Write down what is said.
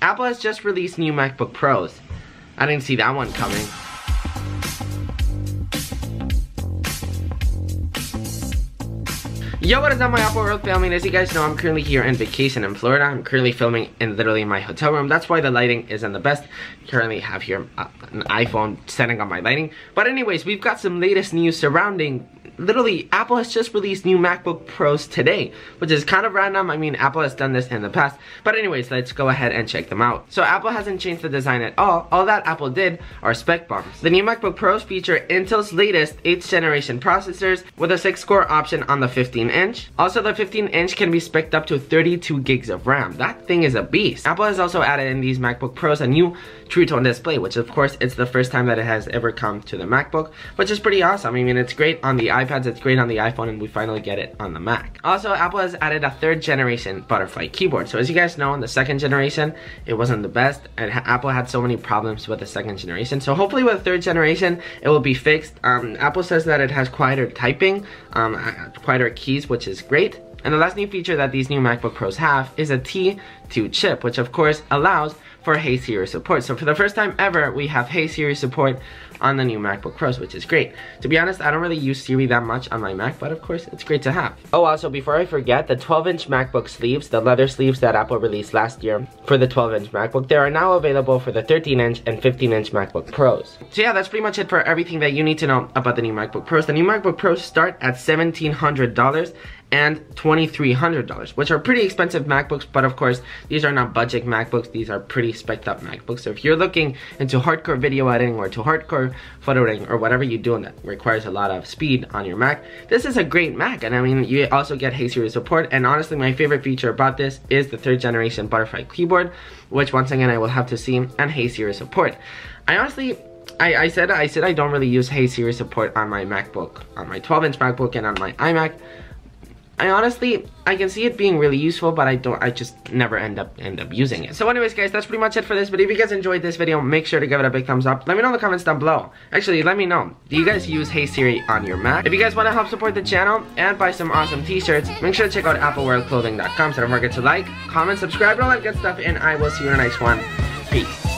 Apple has just released new MacBook Pros. I didn't see that one coming. Yo, what is up, my Apple World family? As you guys know, I'm currently here on vacation in Florida. I'm currently filming in literally my hotel room. That's why the lighting isn't the best. Currently have here an iPhone setting up my lighting. But anyways, we've got some latest news surrounding, literally, Apple has just released new MacBook Pros today, which is kind of random. I mean, Apple has done this in the past. But anyways, let's go ahead and check them out. So Apple hasn't changed the design at all. All that Apple did are spec bumps. The new MacBook Pros feature Intel's latest 8th generation processors with a 6-core option on the 15-inch. Also, the 15-inch can be spec'd up to 32 gigs of RAM. That thing is a beast. Apple has also added in these MacBook Pros a new True Tone display, which of course it's the first time that it has ever come to the MacBook, which is pretty awesome. I mean, it's great on the iPads, it's great on the iPhone, and we finally get it on the Mac. Also, Apple has added a 3rd generation butterfly keyboard. So as you guys know, in the 2nd generation, it wasn't the best, and Apple had so many problems with the 2nd generation. So hopefully with 3rd generation, it will be fixed. Apple says that it has quieter typing, quieter keys, which is great. And the last new feature that these new MacBook Pros have is a T2 chip, which of course allows for Hey Siri support. So for the first time ever, we have Hey Siri support on the new MacBook Pros, which is great. To be honest, I don't really use Siri that much on my Mac, but of course, it's great to have. Oh, also, before I forget, the 12-inch MacBook sleeves, the leather sleeves that Apple released last year for the 12-inch MacBook, they are now available for the 13-inch and 15-inch MacBook Pros. So yeah, that's pretty much it for everything that you need to know about the new MacBook Pros. The new MacBook Pros start at $1,700 and $2,300, which are pretty expensive MacBooks, but of course, these are not budget MacBooks. These are pretty spec'd up MacBooks. So if you're looking into hardcore video editing or to hardcore photo editing or whatever you do that requires a lot of speed on your Mac, this is a great Mac. And I mean, you also get Hey Siri support. And honestly, my favorite feature about this is the 3rd generation butterfly keyboard, which once again, I will have to see, and Hey Siri support. I honestly, I said I don't really use Hey Siri support on my MacBook, on my 12-inch MacBook and on my iMac. I can see it being really useful, but I just never end up using it. So anyways, guys, that's pretty much it for this video. If you guys enjoyed this video, make sure to give it a big thumbs up. Let me know in the comments down below. Actually, let me know, do you guys use Hey Siri on your Mac? If you guys want to help support the channel and buy some awesome t-shirts, make sure to check out appleworldclothing.com. So don't forget to like, comment, subscribe, and all that good stuff, and I will see you in the next one. Peace.